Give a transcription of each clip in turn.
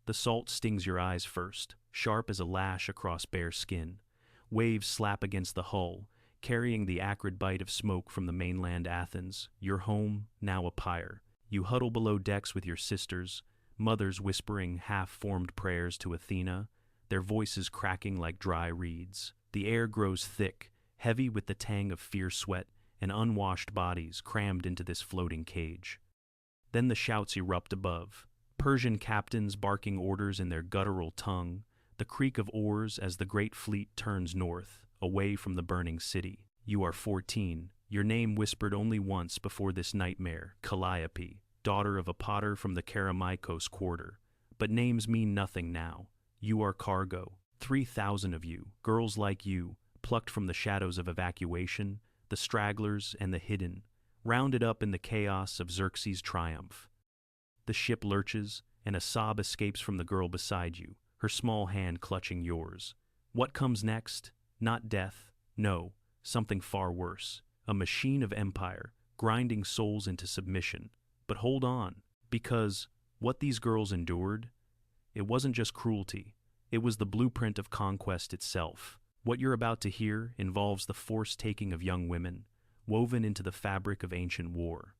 The salt stings your eyes first, sharp as a lash across bare skin. Waves slap against the hull, carrying the acrid bite of smoke from the mainland Athens, your home, now a pyre. You huddle below decks with your sisters, mothers whispering half-formed prayers to Athena, their voices cracking like dry reeds. The air grows thick, heavy with the tang of fierce sweat and unwashed bodies crammed into this floating cage. Then the shouts erupt above, Persian captains barking orders in their guttural tongue, the creak of oars as the great fleet turns north, away from the burning city. You are 14, your name whispered only once before this nightmare, Calliope, daughter of a potter from the Kerameikos quarter. But names mean nothing now. You are cargo, 3,000 of you, girls like you, plucked from the shadows of evacuation, the stragglers and the hidden, rounded up in the chaos of Xerxes' triumph. The ship lurches, and a sob escapes from the girl beside you, her small hand clutching yours. What comes next? Not death, no, something far worse. A machine of empire, grinding souls into submission. But hold on, because what these girls endured, it wasn't just cruelty. It was the blueprint of conquest itself. What you're about to hear involves the forced taking of young women, woven into the fabric of ancient war.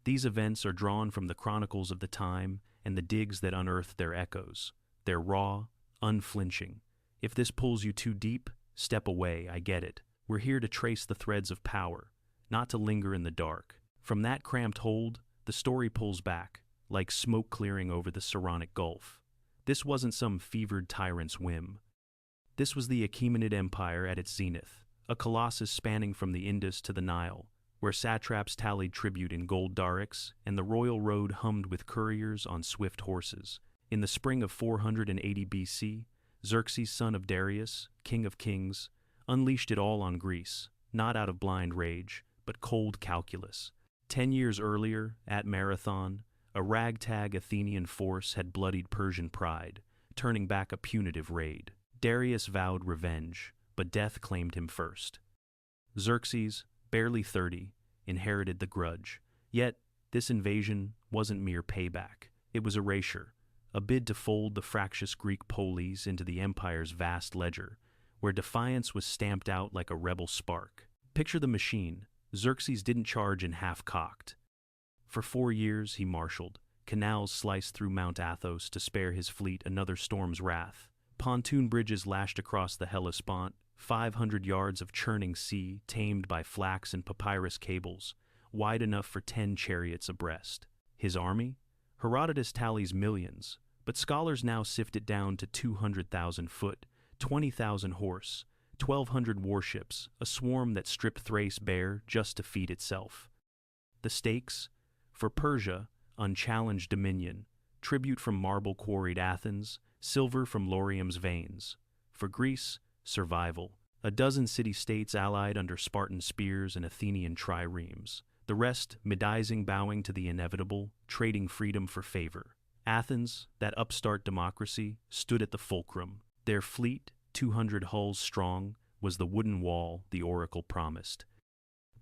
These events are drawn from the chronicles of the time and the digs that unearthed their echoes. They're raw, unflinching. If this pulls you too deep, step away, I get it. We're here to trace the threads of power, not to linger in the dark. From that cramped hold, the story pulls back, like smoke clearing over the Saronic Gulf. This wasn't some fevered tyrant's whim. This was the Achaemenid Empire at its zenith, a colossus spanning from the Indus to the Nile, where satraps tallied tribute in gold darics and the royal road hummed with couriers on swift horses. In the spring of 480 BC, Xerxes, son of Darius, king of kings, unleashed it all on Greece, not out of blind rage, but cold calculus. 10 years earlier, at Marathon, a ragtag Athenian force had bloodied Persian pride, turning back a punitive raid. Darius vowed revenge, but death claimed him first. Xerxes, barely 30, inherited the grudge. Yet, this invasion wasn't mere payback. It was erasure, a bid to fold the fractious Greek polis into the empire's vast ledger, where defiance was stamped out like a rebel spark. Picture the machine. Xerxes didn't charge in half-cocked. For 4 years he marshaled, canals sliced through Mount Athos to spare his fleet another storm's wrath. Pontoon bridges lashed across the Hellespont, 500 yards of churning sea tamed by flax and papyrus cables, wide enough for 10 chariots abreast. His army? Herodotus tallies millions, but scholars now sift it down to 200,000 foot, 20,000 horse, 1,200 warships, a swarm that stripped Thrace bare just to feed itself. The stakes? For Persia, unchallenged dominion, tribute from marble-quarried Athens, silver from Laurium's veins. For Greece, survival. A dozen city-states allied under Spartan spears and Athenian triremes. The rest medizing, bowing to the inevitable, trading freedom for favor. Athens, that upstart democracy, stood at the fulcrum. Their fleet, 200 hulls strong, was the wooden wall the oracle promised.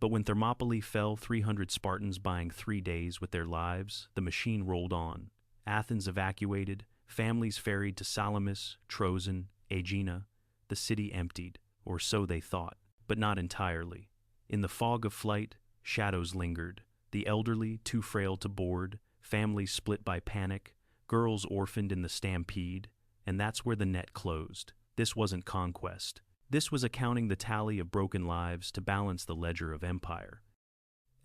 But when Thermopylae fell, 300 Spartans buying 3 days with their lives, the machine rolled on. Athens evacuated, families ferried to Salamis, Troezen, Aegina. The city emptied, or so they thought, but not entirely. In the fog of flight, shadows lingered. The elderly, too frail to board, families split by panic, girls orphaned in the stampede, and that's where the net closed. This wasn't conquest. This was accounting the tally of broken lives to balance the ledger of empire.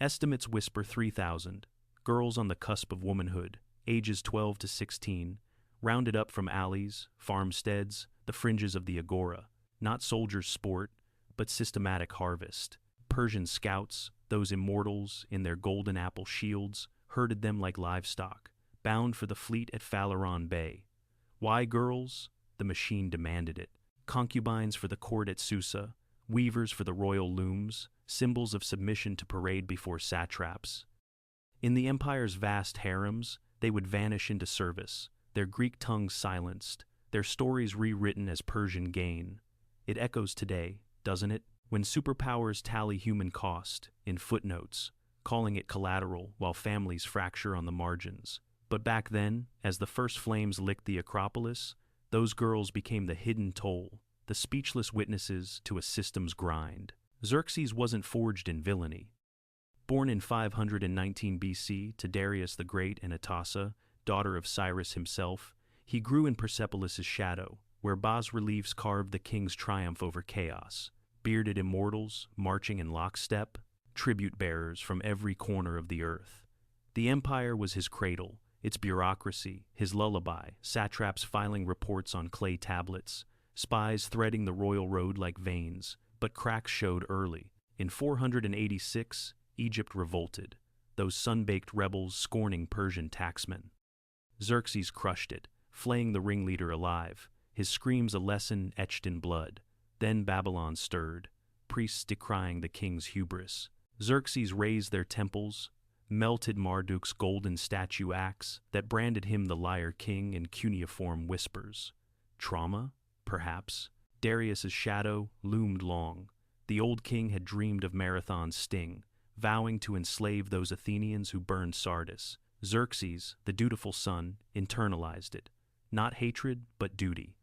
Estimates whisper 3,000, girls on the cusp of womanhood, ages 12 to 16, rounded up from alleys, farmsteads, the fringes of the agora, not soldiers' sport, but systematic harvest. Persian scouts, those immortals in their golden apple shields, herded them like livestock, bound for the fleet at Phaleron Bay. Why girls? The machine demanded it. Concubines for the court at Susa, weavers for the royal looms, symbols of submission to parade before satraps. In the empire's vast harems, they would vanish into service, their Greek tongues silenced, their stories rewritten as Persian gain. It echoes today, doesn't it? When superpowers tally human cost, in footnotes, calling it collateral while families fracture on the margins. But back then, as the first flames licked the Acropolis, those girls became the hidden toll, the speechless witnesses to a system's grind. Xerxes wasn't forged in villainy. Born in 519 BC to Darius the Great and Atassa, daughter of Cyrus himself, he grew in Persepolis' shadow, where bas-reliefs carved the king's triumph over chaos. Bearded immortals, marching in lockstep, tribute-bearers from every corner of the earth. The empire was his cradle, its bureaucracy, his lullaby, satraps filing reports on clay tablets, spies threading the royal road like veins, but cracks showed early. In 486, Egypt revolted, those sun-baked rebels scorning Persian taxmen. Xerxes crushed it, flaying the ringleader alive, his screams a lesson etched in blood. Then Babylon stirred, priests decrying the king's hubris. Xerxes razed their temples, melted Marduk's golden statue axe that branded him the liar king in cuneiform whispers. Trauma? Perhaps. Darius's shadow loomed long. The old king had dreamed of Marathon's sting, vowing to enslave those Athenians who burned Sardis. Xerxes, the dutiful son, internalized it. Not hatred, but duty.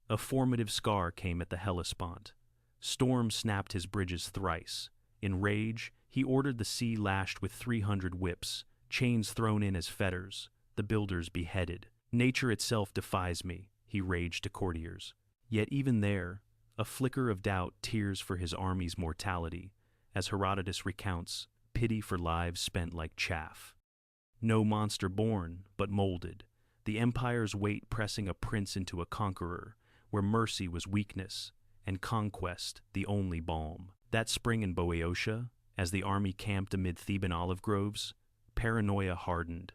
A formative scar came at the Hellespont. Storm snapped his bridges thrice. In rage, he ordered the sea lashed with 300 whips, chains thrown in as fetters, the builders beheaded. Nature itself defies me, he raged to courtiers. Yet even there, a flicker of doubt tears for his army's mortality, as Herodotus recounts, pity for lives spent like chaff. No monster born, but molded, the empire's weight pressing a prince into a conqueror, where mercy was weakness, and conquest the only balm. That spring in Boeotia, as the army camped amid Theban olive groves, paranoia hardened.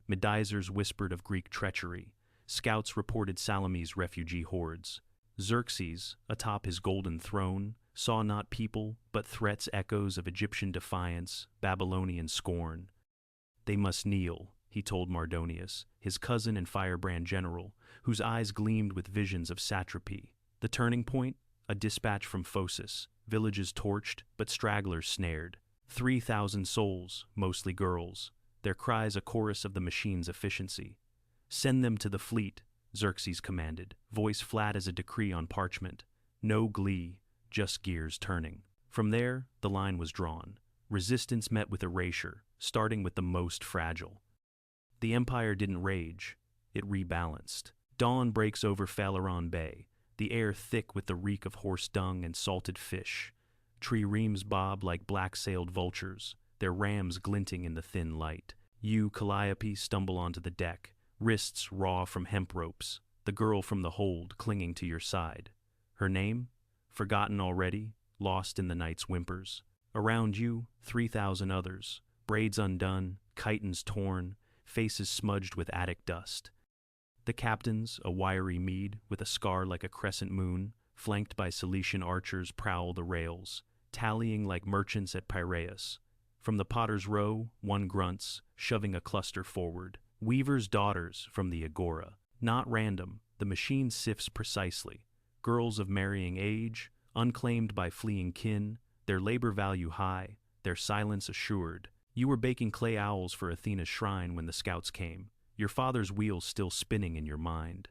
Medizers whispered of Greek treachery. Scouts reported Salamis' refugee hordes. Xerxes, atop his golden throne, saw not people, but threats echoes of Egyptian defiance, Babylonian scorn. They must kneel, he told Mardonius, his cousin and firebrand general, whose eyes gleamed with visions of satrapy. The turning point? A dispatch from Phocis, villages torched, but stragglers snared. 3,000 souls, mostly girls, their cries a chorus of the machine's efficiency. Send them to the fleet, Xerxes commanded, voice flat as a decree on parchment. No glee, just gears turning. From there, the line was drawn. Resistance met with erasure, starting with the most fragile. The empire didn't rage, it rebalanced. Dawn breaks over Phaleron Bay, the air thick with the reek of horse dung and salted fish. Triremes bob like black-sailed vultures, their rams glinting in the thin light. You, Calliope, stumble onto the deck, wrists raw from hemp ropes, the girl from the hold clinging to your side. Her name? Forgotten already, lost in the night's whimpers. Around you, 3,000 others, braids undone, chitons torn, faces smudged with Attic dust. The captains, a wiry Mede with a scar like a crescent moon, flanked by Cilician archers, prowl the rails, tallying like merchants at Piraeus. From the potter's row, one grunts, shoving a cluster forward. Weavers' daughters from the agora. Not random, the machine sifts precisely. Girls of marrying age, unclaimed by fleeing kin, their labor value high, their silence assured. You were baking clay owls for Athena's shrine when the scouts came, your father's wheels still spinning in your mind.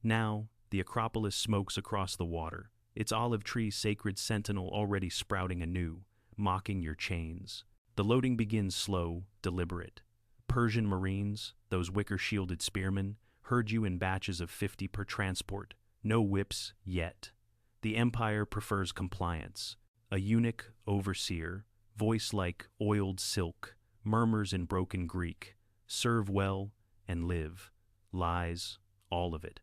Now, the Acropolis smokes across the water, its olive tree sacred sentinel already sprouting anew, mocking your chains. The loading begins slow, deliberate. Persian marines, those wicker-shielded spearmen, herd you in batches of 50 per transport. No whips yet. The empire prefers compliance. A eunuch overseer, voice like oiled silk, murmurs in broken Greek. Serve well and live. Lies, all of it.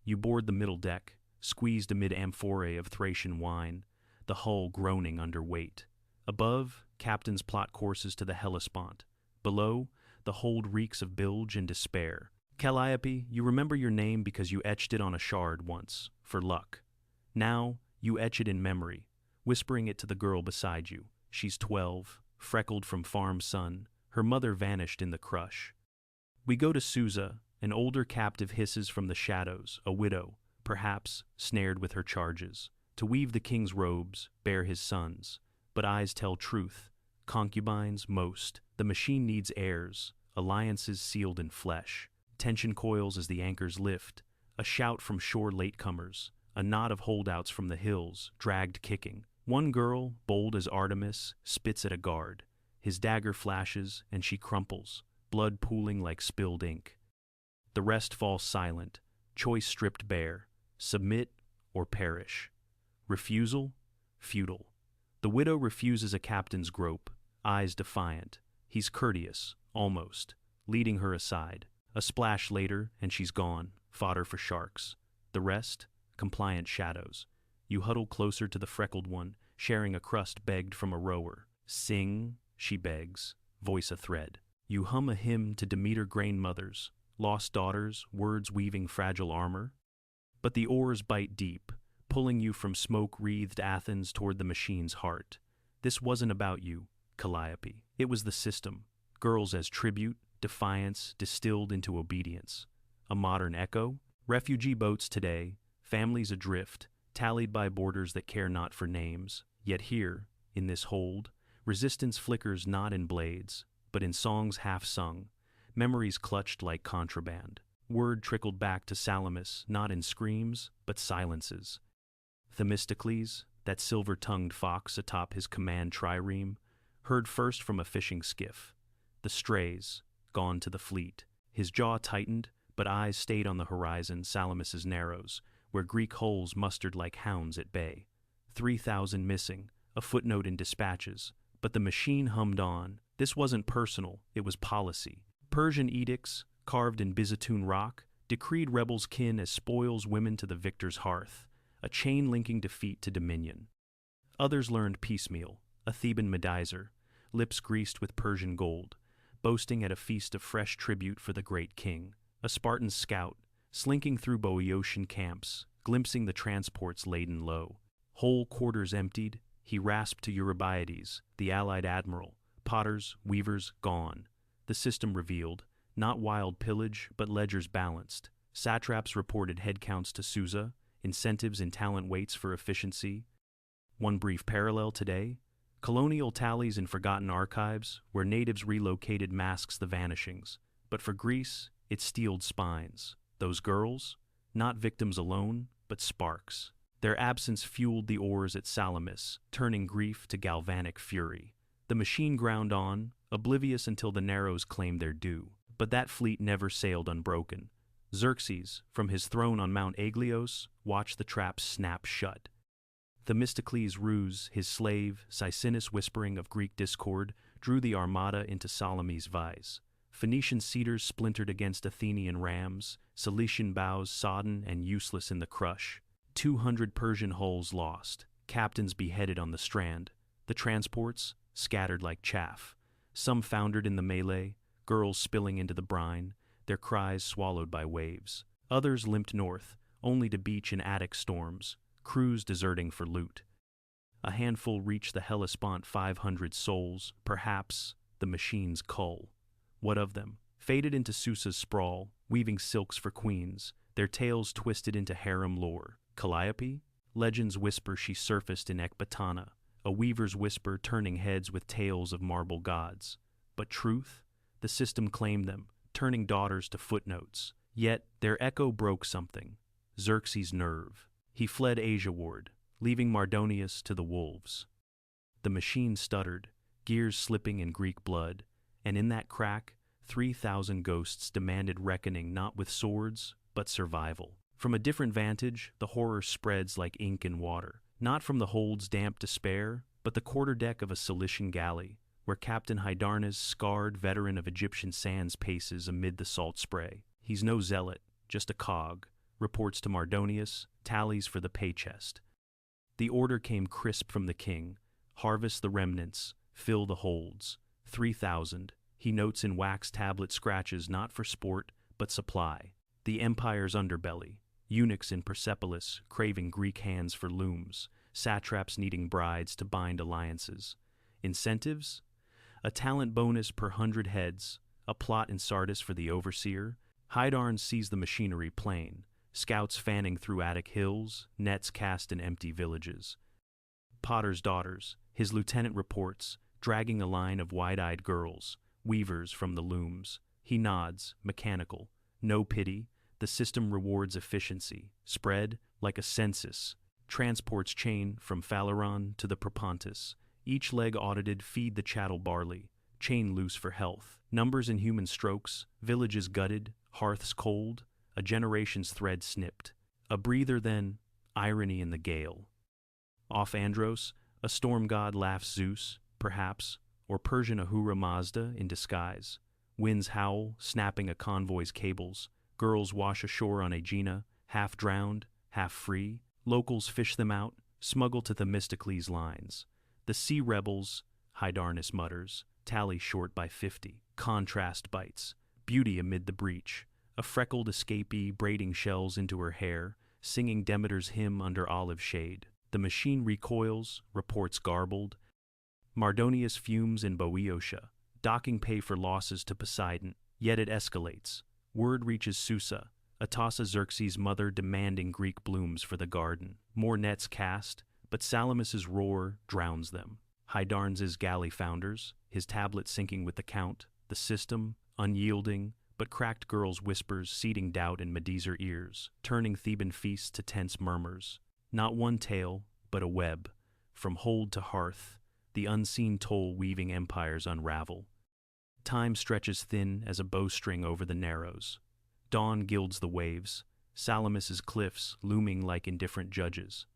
You board the middle deck, squeezed amid amphorae of Thracian wine, the hull groaning under weight. Above, captains plot courses to the Hellespont. Below, the hold reeks of bilge and despair. Calliope, you remember your name because you etched it on a shard once, for luck. Now, you etch it in memory, whispering it to the girl beside you. She's 12, freckled from farm sun. Her mother vanished in the crush. We go to Susa. An older captive hisses from the shadows, a widow, perhaps, snared with her charges. To weave the king's robes, bear his sons. But eyes tell truth. Concubines, most. The machine needs heirs, alliances sealed in flesh. Tension coils as the anchors lift, a shout from shore latecomers, a knot of holdouts from the hills, dragged kicking. One girl, bold as Artemis, spits at a guard. His dagger flashes, and she crumples, blood pooling like spilled ink. The rest fall silent, choice stripped bare, submit or perish. Refusal? Futile. The widow refuses a captain's grope, eyes defiant. He's courteous, almost, leading her aside. A splash later, and she's gone, fodder for sharks. The rest? Compliant shadows. You huddle closer to the freckled one, sharing a crust begged from a rower. Sing, she begs, voice a thread. You hum a hymn to Demeter grain mothers, lost daughters, words weaving fragile armor. But the oars bite deep, pulling you from smoke-wreathed Athens toward the machine's heart. This wasn't about you, Calliope. It was the system. Girls as tribute, defiance distilled into obedience. A modern echo? Refugee boats today, families adrift, tallied by borders that care not for names. Yet here, in this hold, resistance flickers not in blades, but in songs half-sung, memories clutched like contraband. Word trickled back to Salamis, not in screams, but silences. Themistocles, that silver-tongued fox atop his command trireme, heard first from a fishing skiff. The strays, gone to the fleet. His jaw tightened, but eyes stayed on the horizon, Salamis's narrows, where Greek hulls mustered like hounds at bay. 3,000 missing, a footnote in dispatches, but the machine hummed on. This wasn't personal, it was policy. Persian edicts, carved in Byzantine rock, decreed rebels' kin as spoils women to the victor's hearth, a chain linking defeat to dominion. Others learned piecemeal, a Theban Medizer, lips greased with Persian gold, boasting at a feast of fresh tribute for the great king. A Spartan scout, slinking through Boeotian camps, glimpsing the transports laden low. Whole quarters emptied, he rasped to Eurybiades, the allied admiral, potters, weavers, gone. The system revealed, not wild pillage, but ledgers balanced. Satraps reported headcounts to Susa, incentives in talent weights for efficiency. One brief parallel today, colonial tallies in forgotten archives, where natives relocated masks the vanishings. But for Greece, it steeled spines. Those girls, not victims alone, but sparks. Their absence fueled the oars at Salamis, turning grief to galvanic fury. The machine ground on, oblivious until the Narrows claimed their due. But that fleet never sailed unbroken. Xerxes, from his throne on Mount Aglios, watched the traps snap shut. Themistocles' ruse, his slave, Sicinus whispering of Greek discord, drew the armada into Salamis' vice. Phoenician cedars splintered against Athenian rams, Cilician bows sodden and useless in the crush. 200 Persian hulls lost, captains beheaded on the strand. The transports, scattered like chaff. Some foundered in the melee, girls spilling into the brine, their cries swallowed by waves. Others limped north, only to beach in Attic storms, crews deserting for loot. A handful reached the Hellespont, 500 souls, perhaps the machine's cull. What of them? Faded into Susa's sprawl, weaving silks for queens, their tales twisted into harem lore. Calliope? Legends whisper she surfaced in Ecbatana, a weaver's whisper turning heads with tales of marble gods. But truth? The system claimed them, turning daughters to footnotes. Yet their echo broke something. Xerxes' nerve. He fled Asiaward, leaving Mardonius to the wolves. The machine stuttered, gears slipping in Greek blood, and in that crack, 3,000 ghosts demanded reckoning not with swords, but survival. From a different vantage, the horror spreads like ink in water, not from the hold's damp despair, but the quarterdeck of a Cilician galley, where Captain Hydarnes, scarred veteran of Egyptian sands, paces amid the salt spray. He's no zealot, just a cog, reports to Mardonius, tallies for the pay chest. The order came crisp from the king: harvest the remnants, fill the holds. 3,000, he notes in wax tablet scratches, not for sport, but supply. The empire's underbelly, eunuchs in Persepolis craving Greek hands for looms, satraps needing brides to bind alliances. Incentives? A talent bonus per 100 heads, a plot in Sardis for the overseer. Hydarnes sees the machinery plain, scouts fanning through Attic hills, nets cast in empty villages. Potter's daughters, his lieutenant reports, dragging a line of wide-eyed girls, weavers from the looms. He nods, mechanical. No pity. The system rewards efficiency. Spread, like a census. Transports chain from Phaleron to the Propontis. Each leg audited, feed the chattel barley. Chain loose for health. Numbers in human strokes. Villages gutted. Hearths cold. A generation's thread snipped. A breather then, irony in the gale. Off Andros, a storm god laughs Zeus, perhaps, or Persian Ahura Mazda in disguise. Winds howl, snapping a convoy's cables. Girls wash ashore on Aegina, half drowned, half free. Locals fish them out, smuggle to Themistocles' lines. The sea rebels, Hydarnes mutters, tally short by 50. Contrast bites. Beauty amid the breach. A freckled escapee braiding shells into her hair, singing Demeter's hymn under olive shade. The machine recoils, reports garbled. Mardonius fumes in Boeotia, docking pay for losses to Poseidon. Yet it escalates. Word reaches Susa, Atassa Xerxes' mother demanding Greek blooms for the garden. More nets cast, but Salamis's roar drowns them. Hydarnes' galley founders, his tablet sinking with the count. The system, unyielding, but cracked girls' whispers seeding doubt in Medeser ears, turning Theban feasts to tense murmurs. Not one tale, but a web. From hold to hearth, the unseen toll weaving empires unravel. Time stretches thin as a bowstring over the narrows. Dawn gilds the waves, Salamis's cliffs looming like indifferent judges.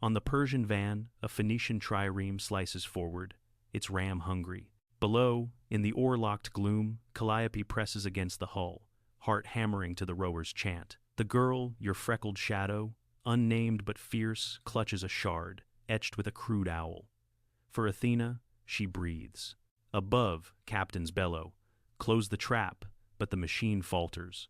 On the Persian van, a Phoenician trireme slices forward, its ram hungry. Below, in the oar-locked gloom, Calliope presses against the hull, heart hammering to the rower's chant. The girl, your freckled shadow, unnamed but fierce, clutches a shard, etched with a crude owl. For Athena, she breathes. Above, captains bellow, close the trap, but the machine falters.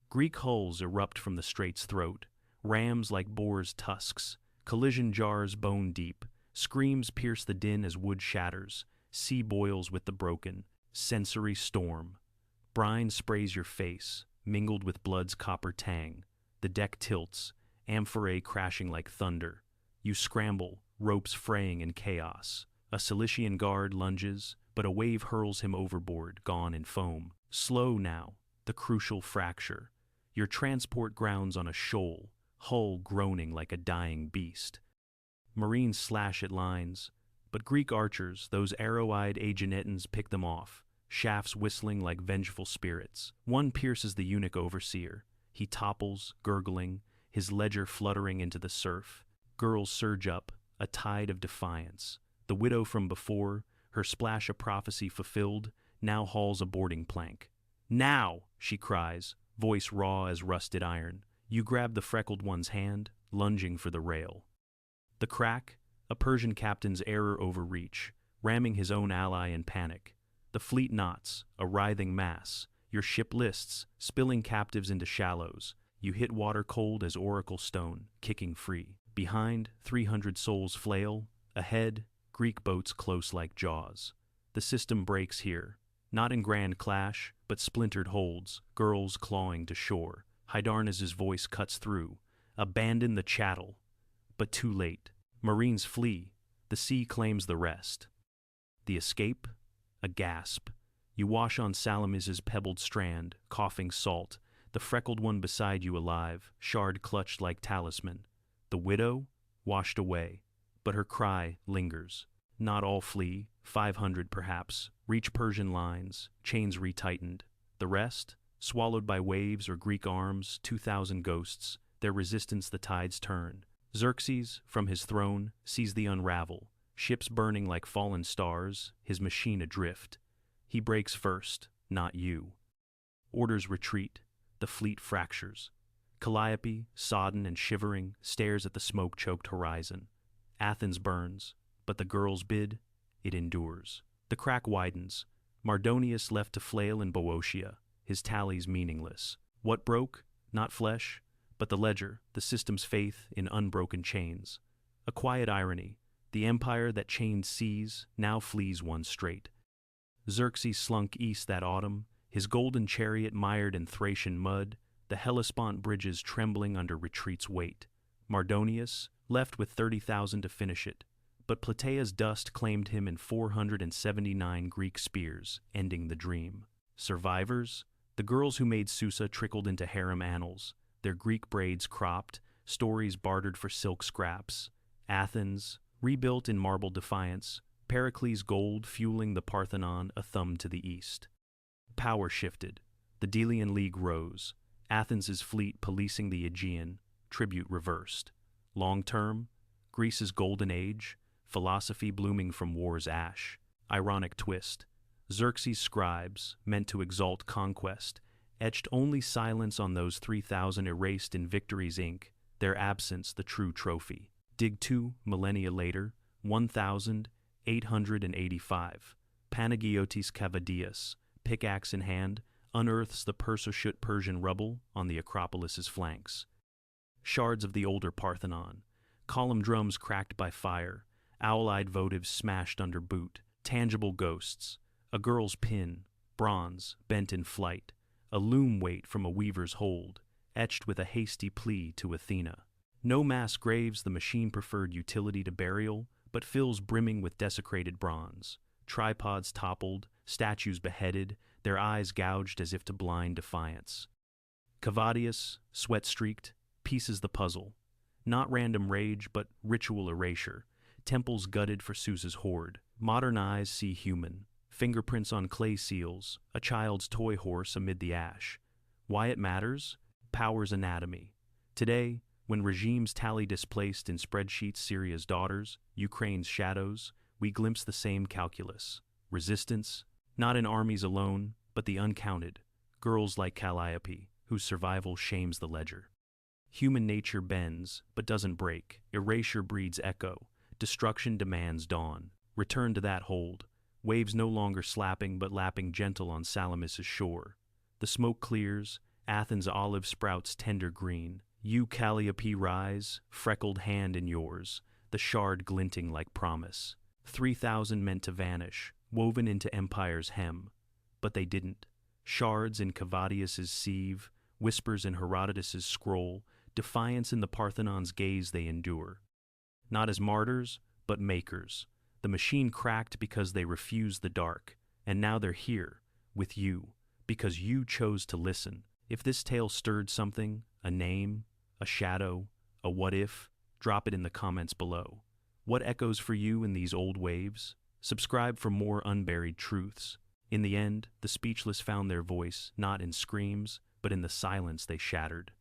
Greek hulls erupt from the strait's throat, rams like boars' tusks, collision jars bone deep, screams pierce the din as wood shatters, sea boils with the broken, sensory storm. Brine sprays your face, mingled with blood's copper tang. The deck tilts, amphorae crashing like thunder. You scramble, ropes fraying in chaos. A Cilician guard lunges, but a wave hurls him overboard, gone in foam. Slow now, the crucial fracture. Your transport grounds on a shoal, hull groaning like a dying beast. Marines slash at lines, but Greek archers, those arrow-eyed Achaemenid, pick them off, shafts whistling like vengeful spirits. One pierces the eunuch overseer. He topples, gurgling, his ledger fluttering into the surf. Girls surge up, a tide of defiance. The widow from before, her splash of prophecy fulfilled, now hauls a boarding plank. "Now!" she cries, voice raw as rusted iron. You grab the freckled one's hand, lunging for the rail. The crack, a Persian captain's error overreach, ramming his own ally in panic. The fleet knots, a writhing mass. Your ship lists, spilling captives into shallows. You hit water cold as oracle stone, kicking free. Behind, 300 souls flail. Ahead, Greek boats close like jaws. The system breaks here, not in grand clash, but splintered holds, girls clawing to shore. Hydarnes' voice cuts through. Abandon the chattel. But too late. Marines flee. The sea claims the rest. The escape? A gasp. You wash on Salamis' pebbled strand, coughing salt. The freckled one beside you alive, shard clutched like talisman. The widow? Washed away. But her cry lingers. Not all flee, 500 perhaps, reach Persian lines, chains retightened. The rest? Swallowed by waves or Greek arms, 2,000 ghosts, their resistance the tides turn. Xerxes, from his throne, sees the unravel, ships burning like fallen stars, his machine adrift. He breaks first, not you. Orders retreat, the fleet fractures. Calliope, sodden and shivering, stares at the smoke-choked horizon. Athens burns, but the girl's bid, it endures. The crack widens. Mardonius left to flail in Boeotia, his tallies meaningless. What broke? Not flesh, but the ledger, the system's faith in unbroken chains. A quiet irony, the empire that chained seas now flees one straight. Xerxes slunk east that autumn, his golden chariot mired in Thracian mud, the Hellespont bridges trembling under retreat's weight. Mardonius, left with 30,000 to finish it, but Plataea's dust claimed him in 479 Greek spears, ending the dream. Survivors? The girls who made Susa trickled into harem annals, their Greek braids cropped, stories bartered for silk scraps. Athens, rebuilt in marble defiance, Pericles' gold fueling the Parthenon a thumb to the east. Power shifted. The Delian League rose. Athens' fleet policing the Aegean, tribute reversed. Long term, Greece's golden age, philosophy blooming from war's ash. Ironic twist. Xerxes' scribes, meant to exalt conquest, etched only silence on those 3,000 erased in victory's ink, their absence the true trophy. Dig 2 millennia later, 1,885. Panagiotis Kavvadias, pickaxe in hand, unearths the Perserschutt Persian rubble on the Acropolis's flanks. Shards of the older Parthenon, column drums cracked by fire, owl-eyed votives smashed under boot, tangible ghosts, a girl's pin, bronze, bent in flight, a loom weight from a weaver's hold, etched with a hasty plea to Athena. No mass graves the machine preferred utility to burial, but fills brimming with desecrated bronze. Tripods toppled, statues beheaded, their eyes gouged as if to blind defiance. Kavvadias, sweat-streaked, pieces the puzzle. Not random rage, but ritual erasure. Temples gutted for Susa's hoard. Modern eyes see human. Fingerprints on clay seals, a child's toy horse amid the ash. Why it matters? Power's anatomy. Today, when regimes tally displaced in spreadsheets Syria's daughters, Ukraine's shadows, we glimpse the same calculus. Resistance, not in armies alone, but the uncounted. Girls like Calliope, whose survival shames the ledger. Human nature bends, but doesn't break. Erasure breeds echo. Destruction demands dawn. Return to that hold. Waves no longer slapping but lapping gentle on Salamis's shore. The smoke clears, Athens' olive sprouts tender green. You, Calliope, rise, freckled hand in yours, the shard glinting like promise. 3,000 meant to vanish, woven into empire's hem. But they didn't. Shards in Kavvadias' sieve, whispers in Herodotus' scroll, defiance in the Parthenon's gaze they endure. Not as martyrs, but makers. The machine cracked because they refused the dark, and now they're here, with you, because you chose to listen. If this tale stirred something, a name, a shadow, a what if, drop it in the comments below. What echoes for you in these old waves? Subscribe for more unburied truths. In the end, the speechless found their voice not in screams, but in the silence they shattered.